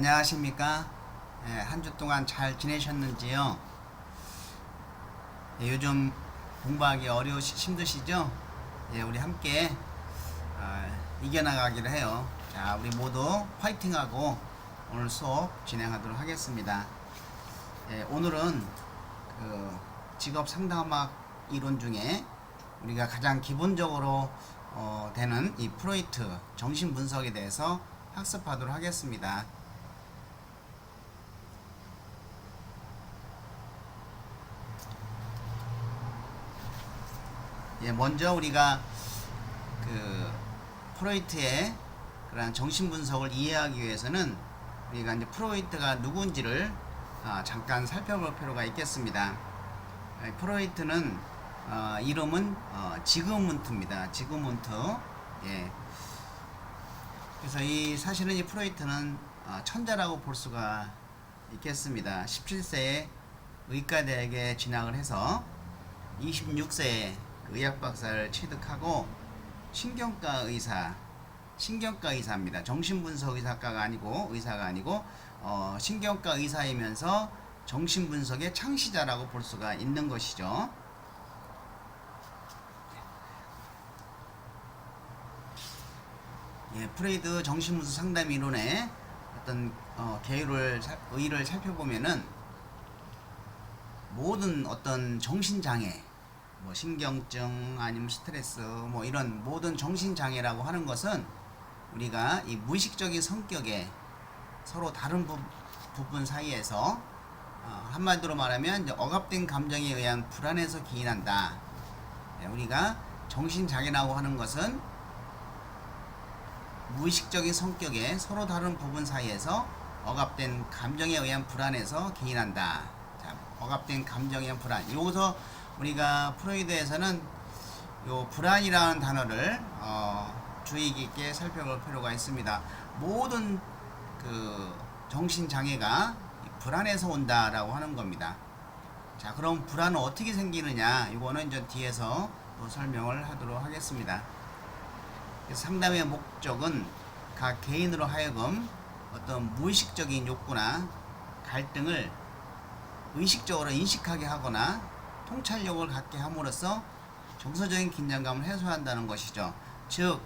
안녕하십니까? 한 주 동안 잘 지내셨는지요? 요즘 공부하기 힘드시죠? 우리 함께 이겨나가기로 해요. 자, 우리 모두 화이팅하고 오늘 수업 진행하도록 하겠습니다. 오늘은 그 직업 상담학 이론 중에 우리가 가장 기본적으로 되는 이 프로이트 정신분석에 대해서 학습하도록 하겠습니다. 먼저 우리가 그 프로이트의 그런 정신분석을 이해하기 위해서는 우리가 이제 프로이트가 누군지를 잠깐 살펴볼 필요가 있겠습니다. 프로이트는 이름은 지그문트입니다. 지그문트. 그래서 사실은 이 프로이트는 천재라고 볼 수가 있겠습니다. 17세에 의과대학에 진학을 해서 26세에 의학 박사를 취득하고 신경과 의사입니다. 정신분석 의사과가 아니고 의사가 아니고 신경과 의사이면서 정신분석의 창시자라고 볼 수가 있는 것이죠. 프로이트 정신분석 상담 이론의 어떤 의의를 살펴보면은 모든 어떤 정신장애, 뭐 신경증 아니면 스트레스 뭐 이런 모든 정신장애라고 하는 것은 우리가 이 무의식적인 성격에 서로 다른 부분 사이에서 한마디로 말하면 이제 억압된 감정에 의한 불안에서 기인한다. 우리가 정신장애라고 하는 것은 무의식적인 성격에 서로 다른 부분 사이에서 억압된 감정에 의한 불안에서 기인한다. 자, 억압된 감정에 의한 불안. 여기서 우리가 프로이드에서는 요 불안이라는 단어를 주의 깊게 살펴볼 필요가 있습니다. 모든 그 정신 장애가 불안에서 온다라고 하는 겁니다. 자, 그럼 불안은 어떻게 생기느냐? 이거는 이제 뒤에서 또 설명을 하도록 하겠습니다. 상담의 목적은 각 개인으로 하여금 어떤 무의식적인 욕구나 갈등을 의식적으로 인식하게 하거나 통찰력을 갖게 함으로써 정서적인 긴장감을 해소한다는 것이죠. 즉,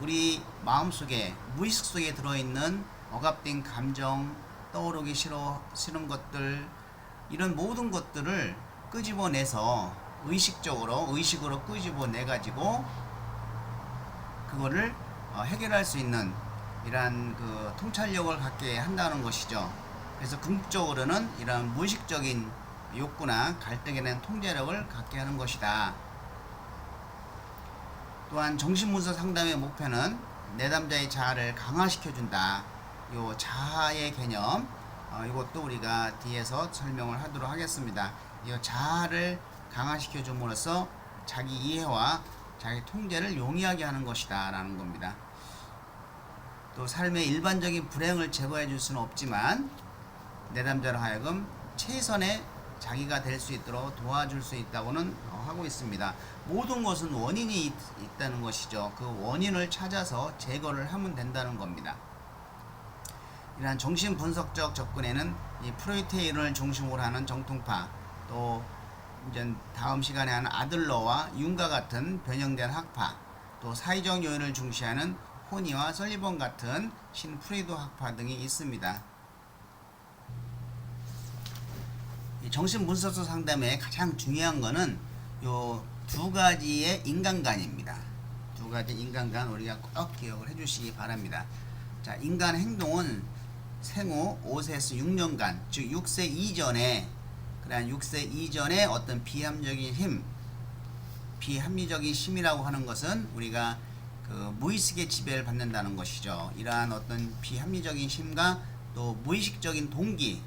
우리 마음속에 무의식 속에 들어있는 억압된 감정, 떠오르기 싫은 것들, 이런 모든 것들을 끄집어내서 의식으로 끄집어내가지고 그거를 해결할 수 있는 이러한 그 통찰력을 갖게 한다는 것이죠. 그래서 궁극적으로는 이러한 무의식적인 욕구나 갈등에 대한 통제력을 갖게 하는 것이다. 또한 정신분석 상담의 목표는 내담자의 자아를 강화시켜준다. 요 자아의 개념, 이것도 우리가 뒤에서 설명을 하도록 하겠습니다. 이 자아를 강화시켜줌으로써 자기 이해와 자기 통제를 용이하게 하는 것이다 라는 겁니다. 또 삶의 일반적인 불행을 제거해 줄 수는 없지만 내담자로 하여금 최선의 자기가 될 수 있도록 도와줄 수 있다고는 하고 있습니다. 모든 것은 원인이 있다는 것이죠. 그 원인을 찾아서 제거를 하면 된다는 겁니다. 이러한 정신분석적 접근에는 이 프로이트의 이론을 중심으로 하는 정통파, 또 이제 다음 시간에 하는 아들러와 융과 같은 변형된 학파, 또 사회적 요인을 중시하는 호니와 설리번 같은 신프리드 학파 등이 있습니다. 이 정신분석적 상담의 가장 중요한 것은 요 두 가지의 인간관입니다. 두 가지 인간관 우리가 꼭 기억을 해주시기 바랍니다. 자, 인간 행동은 생후 5세에서 6년간, 즉 6세 이전에, 그러한 6세 이전에 어떤 비합리적인 힘이라고 하는 것은 우리가 그 무의식의 지배를 받는다는 것이죠. 이러한 어떤 비합리적인 힘과 또 무의식적인 동기,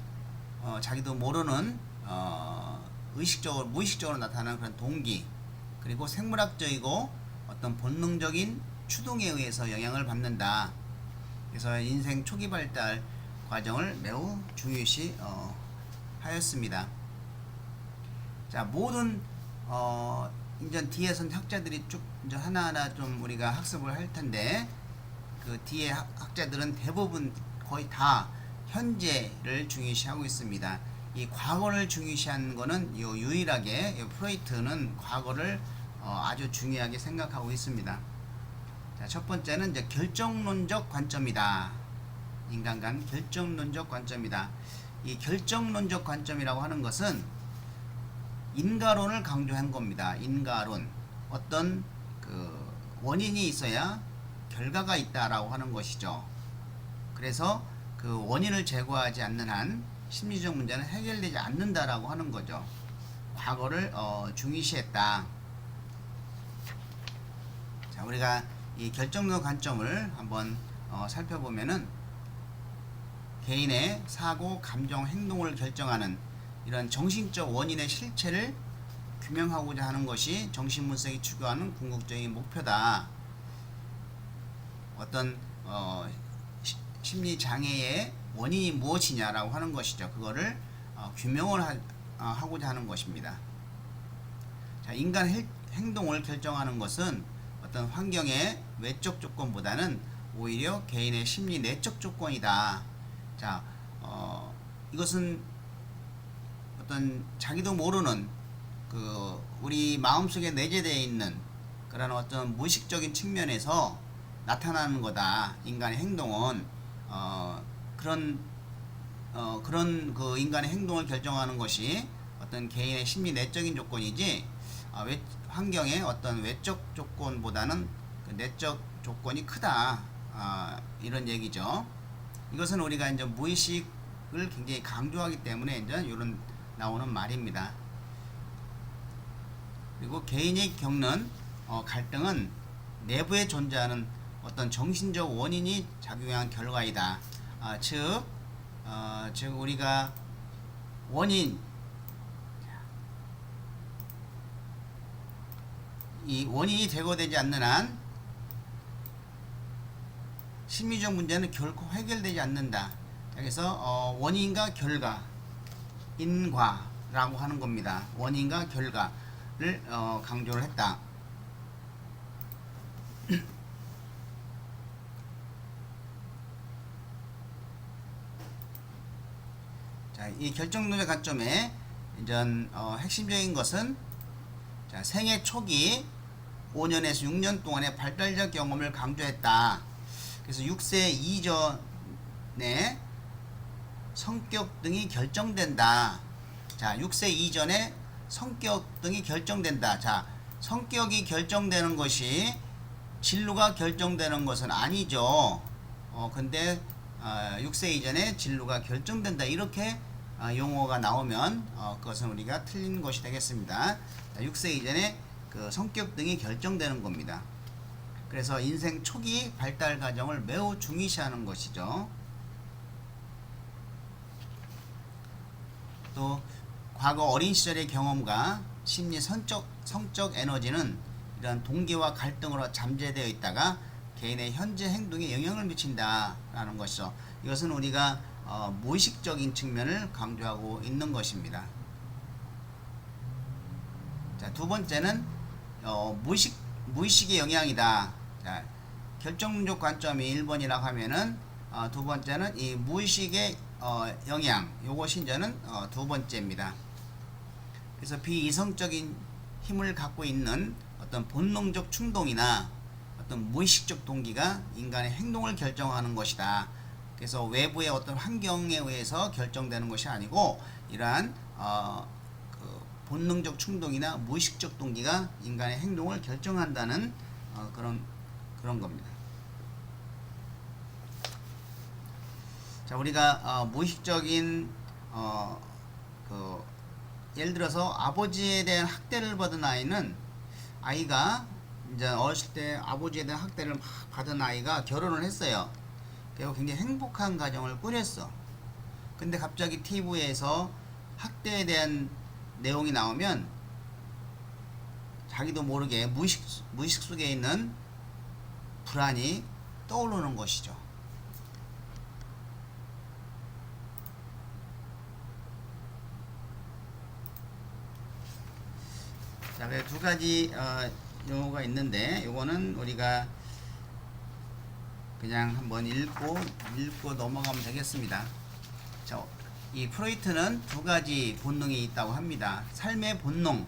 자기도 모르는 무의식적으로 나타나는 그런 동기, 그리고 생물학적이고 어떤 본능적인 추동에 의해서 영향을 받는다. 그래서 인생 초기 발달 과정을 매우 중요시 하였습니다. 자, 모든 이제 뒤에선 학자들이 쭉 이제 하나하나 좀 우리가 학습을 할 텐데, 그 뒤에 학자들은 대부분 거의 다 현재를 중요시하고 있습니다. 이 과거를 중요시하는 거는 유일하게 프로이트는 과거를 아주 중요하게 생각하고 있습니다. 자, 첫 번째는 이제 결정론적 관점이다. 인간 간 결정론적 관점이다. 이 결정론적 관점이라고 하는 것은 인과론을 강조한 겁니다. 인과론. 어떤 그 원인이 있어야 결과가 있다라고 하는 것이죠. 그래서 그 원인을 제거하지 않는 한 심리적 문제는 해결되지 않는다라고 하는 거죠. 과거를 중요시했다. 자, 우리가 이 결정론 관점을 한번 살펴보면은 개인의 사고, 감정, 행동을 결정하는 이런 정신적 원인의 실체를 규명하고자 하는 것이 정신분석이 추구하는 궁극적인 목표다. 어떤 심리 장애의 원인이 무엇이냐라고 하는 것이죠. 그거를 규명을 하고자 하는 것입니다. 자, 인간 행동을 결정하는 것은 어떤 환경의 외적 조건보다는 오히려 개인의 심리 내적 조건이다. 자, 이것은 어떤 자기도 모르는 그 우리 마음속에 내재되어 있는 그런 어떤 무의식적인 측면에서 나타나는 거다. 인간의 행동은 그런 그 인간의 행동을 결정하는 것이 어떤 개인의 심리 내적인 조건이지 환경의 어떤 외적 조건보다는 그 내적 조건이 크다. 이런 얘기죠. 이것은 우리가 이제 무의식을 굉장히 강조하기 때문에 이제 이런 나오는 말입니다. 그리고 개인이 겪는 갈등은 내부에 존재하는 어떤 정신적 원인이 작용한 결과이다. 즉 우리가 이 원인이 제거되지 않는 한 심리적 문제는 결코 해결되지 않는다. 그래서 원인과 결과, 인과라고 하는 겁니다. 원인과 결과를 강조를 했다. 자, 이 결정론의 관점의 핵심적인 것은 자, 생애 초기 5년에서 6년 동안의 발달적 경험을 강조했다. 그래서 6세 이전에 성격 등이 결정된다. 자, 6세 이전에 성격 등이 결정된다. 자, 성격이 결정되는 것이 진로가 결정되는 것은 아니죠. 근데 6세 이전에 진로가 결정된다. 이렇게 용어가 나오면 그것은 우리가 틀린 것이 되겠습니다. 6세 이전에 그 성격 등이 결정되는 겁니다. 그래서 인생 초기 발달 과정을 매우 중요시하는 것이죠. 또 과거 어린 시절의 경험과 심리 성적 에너지는 이런 동기와 갈등으로 잠재되어 있다가 개인의 현재 행동에 영향을 미친다라는 것이죠. 이것은 우리가 무의식적인 측면을 강조하고 있는 것입니다. 자, 두 번째는 무의식의 영향이다. 자, 결정론적 관점이 1번이라고 하면은 두 번째는 이 무의식의 영향, 요것이 이제는 두 번째입니다. 그래서 비이성적인 힘을 갖고 있는 어떤 본능적 충동이나 어떤 무의식적 동기가 인간의 행동을 결정하는 것이다. 그래서 외부의 어떤 환경에 의해서 결정되는 것이 아니고 이러한 그 본능적 충동이나 무의식적 동기가 인간의 행동을 결정한다는 그런 겁니다. 자, 우리가 무의식적인 예를 들어서 아버지에 대한 학대를 받은 아이가 이제 어렸을 때 아버지에 대한 학대를 막 받은 아이가 결혼을 했어요. 그리고 굉장히 행복한 가정을 꾸렸어. 근데 갑자기 TV에서 학대에 대한 내용이 나오면 자기도 모르게 무의식 속에 있는 불안이 떠오르는 것이죠. 자, 그래서 두 가지 용어가 있는데, 요거는 우리가 그냥 한번 읽고 넘어가면 되겠습니다. 자, 이 프로이트는 두 가지 본능이 있다고 합니다. 삶의 본능,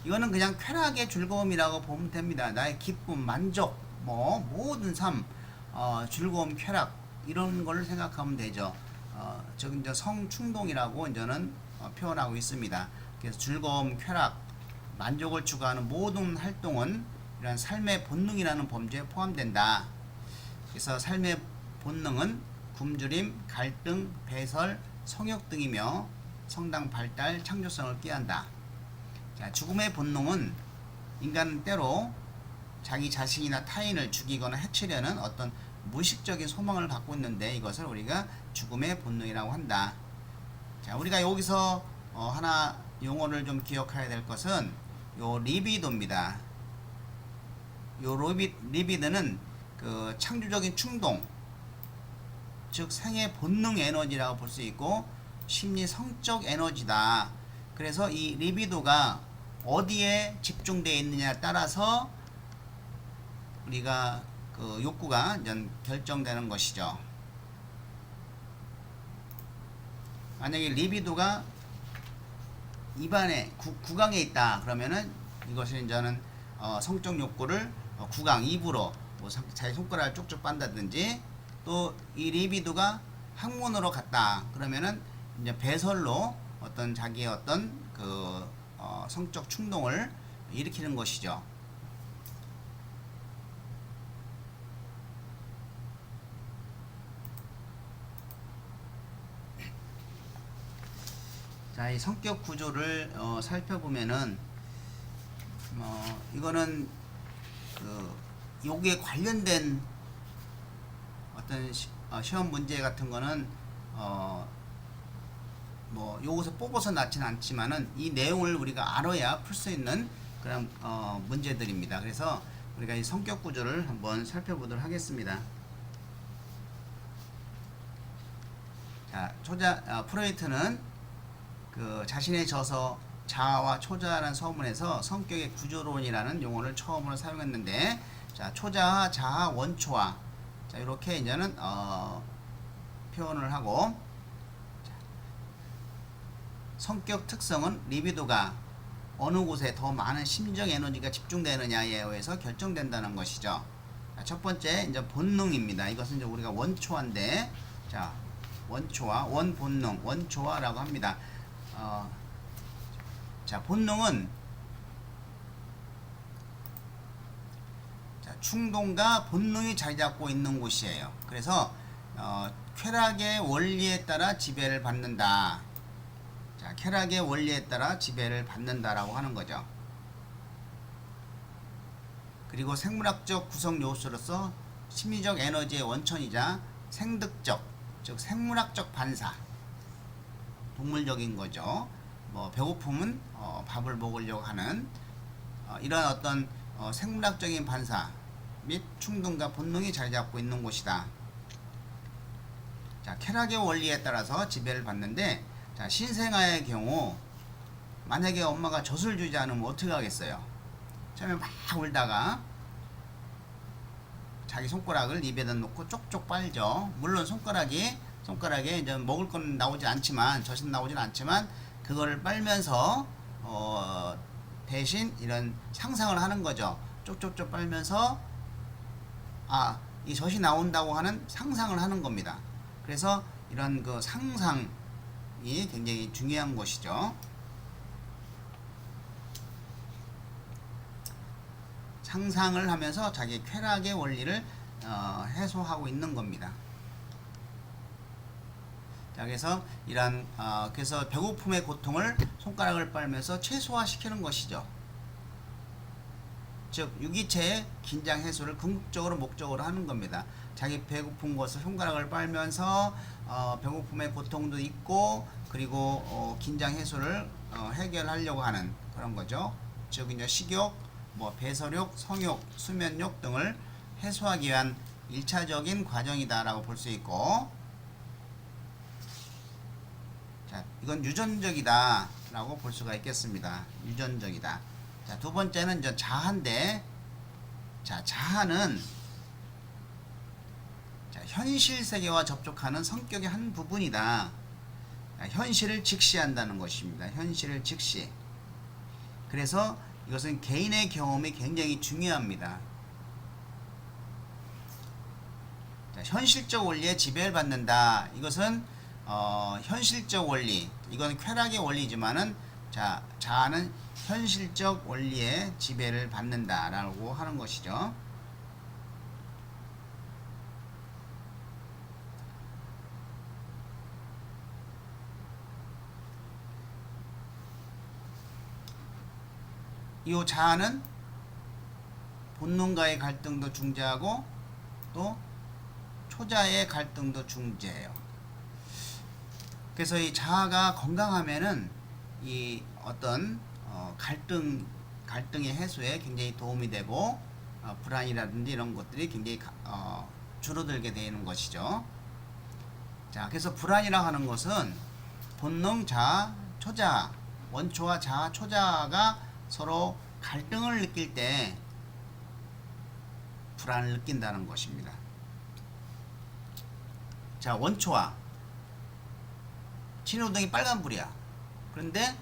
이거는 그냥 쾌락의 즐거움이라고 보면 됩니다. 나의 기쁨, 만족, 뭐 모든 삶, 즐거움, 쾌락 이런 걸 생각하면 되죠. 저기 이제 성충동이라고 이제는 표현하고 있습니다. 그래서 즐거움, 쾌락, 만족을 추구하는 모든 활동은 이런 삶의 본능이라는 범주에 포함된다. 그래서 삶의 본능은 굶주림, 갈등, 배설, 성욕 등이며 성장, 발달, 창조성을 꾀한다. 자, 죽음의 본능은 인간은 때로 자기 자신이나 타인을 죽이거나 해치려는 어떤 무의식적인 소망을 갖고 있는데 이것을 우리가 죽음의 본능이라고 한다. 자, 우리가 여기서 하나 용어를 좀 기억해야 될 것은 요 리비도입니다. 요 리비드는 그 창조적인 충동, 즉 생의 본능 에너지라고 볼 수 있고 심리 성적 에너지다. 그래서 이 리비도가 어디에 집중되어 있느냐에 따라서 우리가 그 욕구가 결정되는 것이죠. 만약에 리비도가 입안에 구강에 있다 그러면은 이것은 이제는 성적 욕구를 구강 입으로 뭐 자기 손가락을 쭉쭉 빤다든지, 또 이 리비도가 항문으로 갔다 그러면은 이제 배설로 어떤 자기의 어떤 그 성적 충동을 일으키는 것이죠. 자, 이 성격 구조를 살펴보면은 이거는 그 여기에 관련된 어떤 시험 문제 같은 거는 뭐 여기서 뽑아서 낳지는 않지만은 이 내용을 우리가 알아야 풀 수 있는 그런 문제들입니다. 그래서 우리가 이 성격 구조를 한번 살펴보도록 하겠습니다. 자, 프로이트는 그 자신의 저서 자아와 초자라는 서문에서 성격의 구조론이라는 용어를 처음으로 사용했는데, 자, 초자아, 자아, 원초아, 자, 이렇게 이제는 표현을 하고, 자, 성격 특성은 리비도가 어느 곳에 더 많은 심적 에너지가 집중되느냐에 의해서 결정된다는 것이죠. 자, 첫 번째 이제 본능입니다. 이것은 이제 우리가 원초아인데, 자, 원초아, 원본능, 원초아라고 합니다. 자, 본능은 자, 충동과 본능이 자리 잡고 있는 곳이에요. 그래서 쾌락의 원리에 따라 지배를 받는다. 자, 쾌락의 원리에 따라 지배를 받는다라고 하는 거죠. 그리고 생물학적 구성 요소로서 심리적 에너지의 원천이자 생득적, 즉 생물학적 반사, 동물적인 거죠. 뭐 배고픔은 밥을 먹으려고 하는 이런 어떤 생물학적인 반사 및 충동과 본능이 자리 잡고 있는 곳이다. 자, 쾌락의 원리에 따라서 지배를 받는데, 자, 신생아의 경우 만약에 엄마가 젖을 주지 않으면 어떻게 하겠어요? 처음에 막 울다가 자기 손가락을 입에다 놓고 쪽쪽 빨죠. 물론 손가락에 이제 먹을 건 나오지 않지만, 젖은 나오진 않지만 그거를 빨면서 대신 이런 상상을 하는 거죠. 쪽쪽쪽 빨면서 이 젖이 나온다고 하는 상상을 하는 겁니다. 그래서 이런 그 상상이 굉장히 중요한 것이죠. 상상을 하면서 자기 쾌락의 원리를 해소하고 있는 겁니다. 자, 그래서 이런 그래서 배고픔의 고통을 손가락을 빨면서 최소화시키는 것이죠. 즉 유기체의 긴장 해소를 궁극적으로 목적으로 하는 겁니다. 자기 배고픈 것을 손가락을 빨면서 배고픔의 고통도 있고, 그리고 긴장 해소를 해결하려고 하는 그런 거죠. 즉 이제 식욕, 뭐 배설욕, 성욕, 수면욕 등을 해소하기 위한 1차적인 과정이다라고 볼 수 있고, 자, 이건 유전적이다 라고 볼 수가 있겠습니다. 유전적이다. 자, 두 번째는 이제 자아인데, 자, 자아는 현실 세계와 접촉하는 성격의 한 부분이다. 현실을 직시한다는 것입니다. 현실을 직시. 그래서 이것은 개인의 경험이 굉장히 중요합니다. 자, 현실적 원리에 지배를 받는다. 이것은 현실적 원리, 이건 쾌락의 원리지만은 자아는 현실적 원리에 지배를 받는다라고 하는 것이죠. 이 자아는 본능과의 갈등도 중재하고 또 초자의 갈등도 중재해요. 그래서 이 자아가 건강하면은 이 어떤 갈등의 해소에 굉장히 도움이 되고 불안이라든지 이런 것들이 굉장히 줄어들게 되는 것이죠. 자, 그래서 불안이라고 하는 것은 본능, 자아, 초자, 원초와 자아, 초자가 서로 갈등을 느낄 때 불안을 느낀다는 것입니다. 자, 원초와 신호등이 빨간불이야. 그런데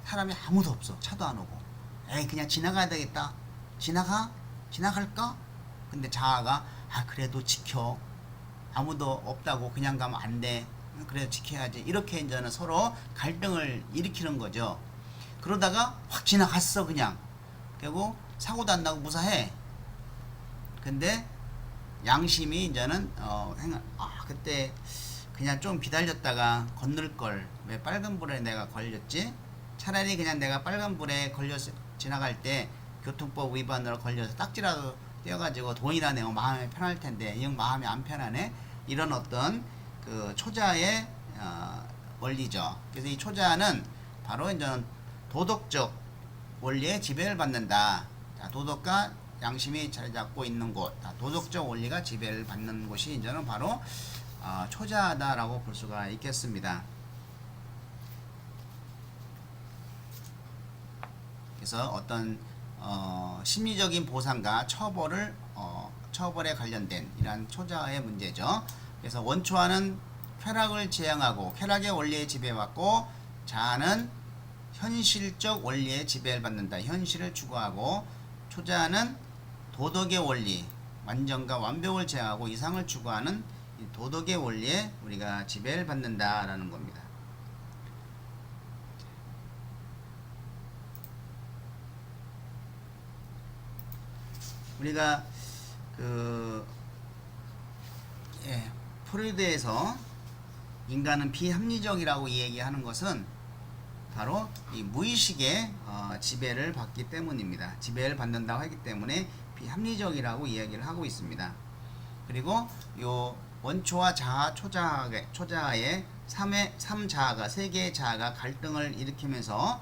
사람이 아무도 없어. 차도 안 오고. 에이, 그냥 지나가야 되겠다. 지나갈까? 근데 자아가 그래도 지켜. 아무도 없다고 그냥 가면 안 돼. 그래도 지켜야지. 이렇게 이제는 서로 갈등을 일으키는 거죠. 그러다가 확 지나갔어. 그냥 그리고 사고도 안 나고 무사해. 근데 양심이 이제는 그때 그냥 좀 기다렸다가 건널 걸. 왜 빨간불에 내가 걸렸지? 차라리 그냥 내가 빨간불에 걸려서 지나갈 때 교통법 위반으로 걸려서 딱지라도 떼어가지고 돈이나 내고 마음이 편할 텐데 이 마음이 안 편하네. 이런 어떤 그 초자의 원리죠. 그래서 이 초자는 바로 이제는 도덕적 원리에 지배를 받는다. 자, 도덕과 양심이 자리 잡고 있는 곳, 도덕적 원리가 지배를 받는 곳이 이제는 바로 초자다라고 볼 수가 있겠습니다. 그래서 어떤 심리적인 보상과 처벌에 관련된 이러한 초자의 문제죠. 그래서 원초와는 쾌락을 지향하고 쾌락의 원리에 지배받고, 자아는 현실적 원리에 지배를 받는다. 현실을 추구하고, 초자는 도덕의 원리, 완전과 완벽을 지향하고 이상을 추구하는 이 도덕의 원리에 우리가 지배를 받는다라는 겁니다. 우리가 프로이드에서 인간은 비합리적이라고 얘기하는 것은 바로 이 무의식의 지배를 받기 때문입니다. 지배를 받는다고 하기 때문에 비합리적이라고 이야기를 하고 있습니다. 그리고 요 원초와 자아, 초자의 3자아가, 3개의 자아가 갈등을 일으키면서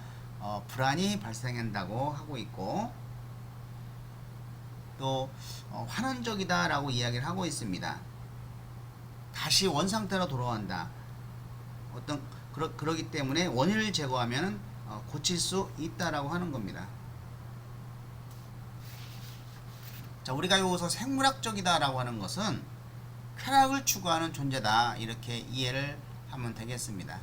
불안이 발생한다고 하고 있고, 또 환원적이다 라고 이야기를 하고 있습니다. 다시 원상태로 돌아간다. 그러기 때문에 원인을 제거하면 고칠 수 있다라고 하는 겁니다. 자, 우리가 여기서 생물학적이다 라고 하는 것은 쾌락을 추구하는 존재다, 이렇게 이해를 하면 되겠습니다.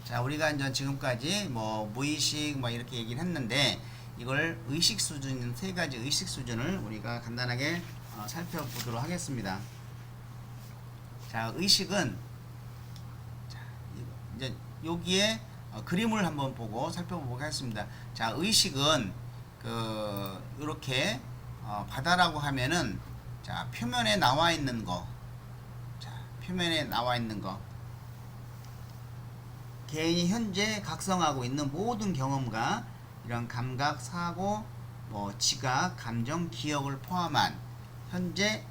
자, 우리가 이제 지금까지 무의식 이렇게 얘기를 했는데, 이걸 의식 수준, 3가지 의식 수준을 우리가 간단하게 살펴보도록 하겠습니다. 자, 의식은, 이제 여기에 그림을 한번 보고 살펴보도록 하겠습니다. 자, 의식은 이렇게 바다라고 하면은, 자, 표면에 나와 있는 거, 개인이 현재 각성하고 있는 모든 경험과 이런 감각, 사고, 지각, 감정, 기억을 포함한 현재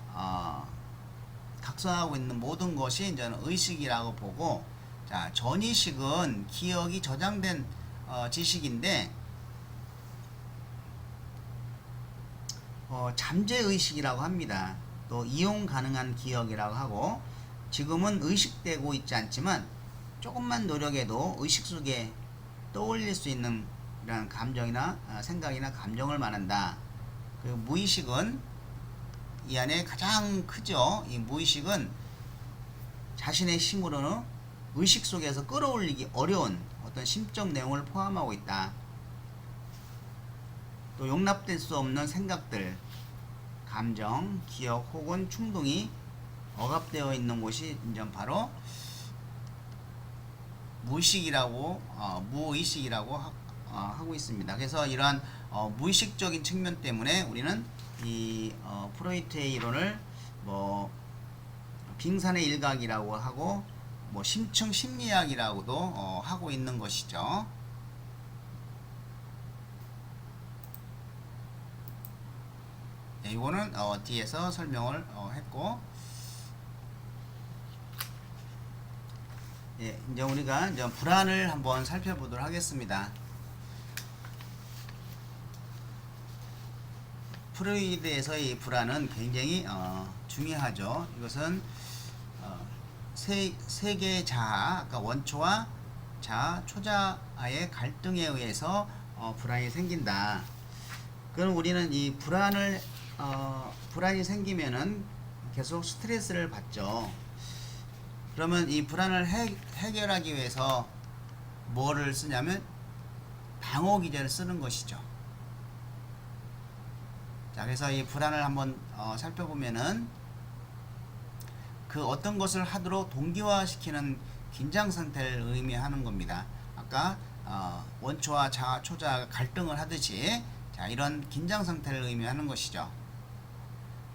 각성하고 있는 모든 것이 이제는 의식이라고 보고, 자, 전의식은 기억이 저장된 지식인데, 잠재의식이라고 합니다. 또 이용 가능한 기억이라고 하고, 지금은 의식되고 있지 않지만 조금만 노력해도 의식 속에 떠올릴 수 있는 이런 감정이나 생각이나 감정을 말한다. 그리고 무의식은 이 안에 가장 크죠. 이 무의식은 자신의 힘으로는 의식 속에서 끌어올리기 어려운 어떤 심적 내용을 포함하고 있다. 또 용납될 수 없는 생각들, 감정, 기억 혹은 충동이 억압되어 있는 곳이 이제 바로 무의식이라고 하고 있습니다. 그래서 이러한 무의식적인 측면 때문에 우리는 이 프로이트의 이론을 뭐 빙산의 일각이라고 하고 뭐 심층 심리학이라고도 하고 있는 것이죠. 네, 이거는 뒤에서 설명을 했고, 예, 이제 우리가 이제 불안을 한번 살펴보도록 하겠습니다. 프로이드에서의 불안은 굉장히 중요하죠. 이것은 세 개의 자아, 아까 원초와 자아, 초자아의 갈등에 의해서 불안이 생긴다. 그럼 우리는 이 불안이 생기면은 계속 스트레스를 받죠. 그러면 이 불안을 해결하기 위해서 뭐를 쓰냐면 방어 기제를 쓰는 것이죠. 자, 그래서 이 불안을 한번 살펴보면은 그 어떤 것을 하도록 동기화시키는 긴장 상태를 의미하는 겁니다. 아까 원초와 자아, 초자가 갈등을 하듯이 자, 이런 긴장 상태를 의미하는 것이죠.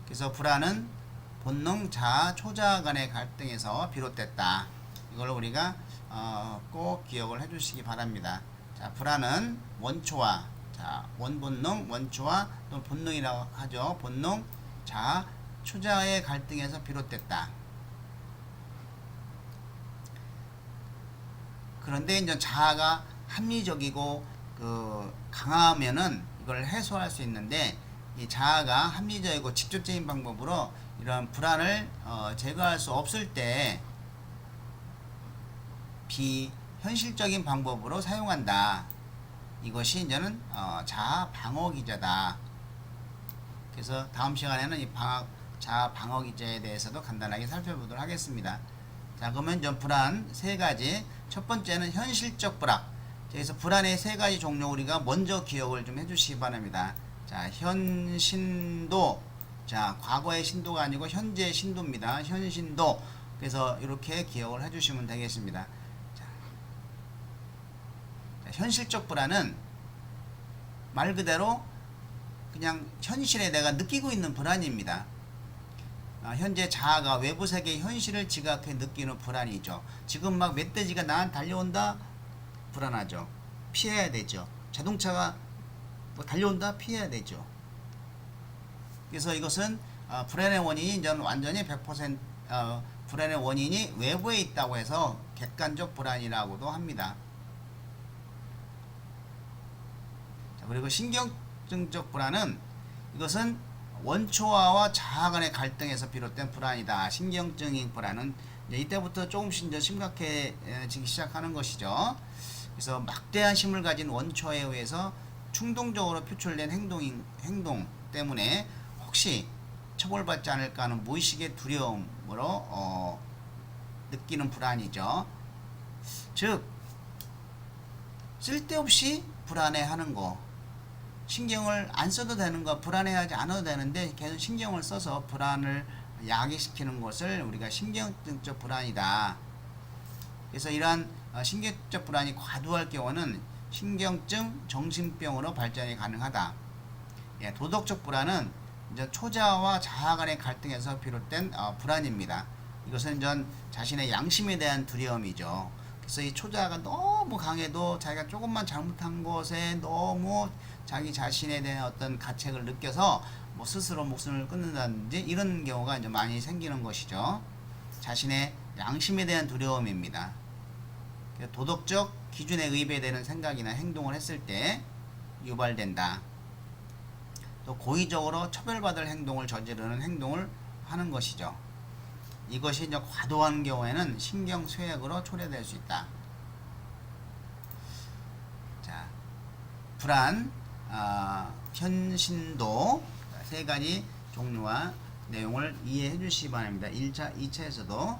그래서 불안은 본능, 자아, 초자아 간의 갈등에서 비롯됐다. 이걸 우리가 꼭 기억을 해주시기 바랍니다. 자, 불안은 원초와 자, 원본능, 원초와 또 본능이라고 하죠. 본능, 자아, 초자아의 갈등에서 비롯됐다. 그런데 이제 자아가 합리적이고 강하면은 이걸 해소할 수 있는데 이 자아가 합리적이고 직접적인 방법으로 이런 불안을 제거할 수 없을 때 비현실적인 방법으로 사용한다. 이것이 이제는 자아 방어 기제다. 그래서 다음 시간에는 이 자아 방어 기제에 대해서도 간단하게 살펴보도록 하겠습니다. 자, 그러면 좀 불안 세 가지. 첫 번째는 현실적 불안. 그래서 불안의 세 가지 종류 우리가 먼저 기억을 좀 해주시기 바랍니다. 자, 현신도. 자, 과거의 신도가 아니고 현재의 신도입니다. 현신도. 그래서 이렇게 기억을 해주시면 되겠습니다. 자, 현실적 불안은 말 그대로 그냥 현실에 내가 느끼고 있는 불안입니다. 현재 자아가 외부 세계의 현실을 지각해 느끼는 불안이죠. 지금 막 멧돼지가 나한테 달려온다? 불안하죠. 피해야 되죠. 자동차가 뭐 달려온다? 피해야 되죠. 그래서 이것은 불안의 원인이 이제 완전히 100% 불안의 원인이 외부에 있다고 해서 객관적 불안이라고도 합니다. 자, 그리고 신경증적 불안은 이것은 원초와와 자아 간의 갈등에서 비롯된 불안이다. 신경증인 불안은 이제 이때부터 조금씩 이제 심각해지기 시작하는 것이죠. 그래서 막대한 힘을 가진 원초에 의해서 충동적으로 표출된 행동 때문에 혹시 처벌받지 않을까 하는 무의식의 두려움으로 느끼는 불안이죠. 즉 쓸데없이 불안해하는 거, 신경을 안 써도 되는 거, 불안해하지 않아도 되는데 계속 신경을 써서 불안을 야기시키는 것을 우리가 신경증적 불안이다. 그래서 이러한 신경적 불안이 과도할 경우는 신경증, 정신병으로 발전이 가능하다. 예, 도덕적 불안은 이제 초자와 자아 간의 갈등에서 비롯된 불안입니다. 이것은 전 자신의 양심에 대한 두려움이죠. 그래서 이 초자가 너무 강해도 자기가 조금만 잘못한 것에 너무 자기 자신에 대한 어떤 가책을 느껴서 뭐 스스로 목숨을 끊는다든지 이런 경우가 이제 많이 생기는 것이죠. 자신의 양심에 대한 두려움입니다. 도덕적 기준에 의배되는 생각이나 행동을 했을 때 유발된다. 또 고의적으로 처벌받을 행동을 저지르는 행동을 하는 것이죠. 이것이 이제 과도한 경우에는 신경쇠약으로 초래될 수 있다. 자, 불안, 현신도 세 가지 종류와 내용을 이해해 주시기 바랍니다. 1차, 2차에서도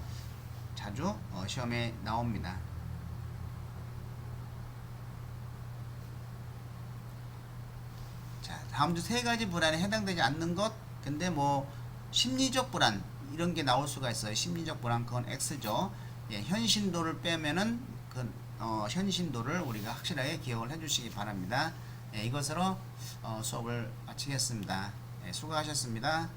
자주 시험에 나옵니다. 자, 다음 주 세 가지 불안에 해당되지 않는 것. 근데 뭐 심리적 불안 이런 게 나올 수가 있어요. 심리적 불안 그건 X죠. 예, 현신도를 빼면은 그 현신도를 우리가 확실하게 기억을 해주시기 바랍니다. 예, 이것으로 수업을 마치겠습니다. 예, 수고하셨습니다.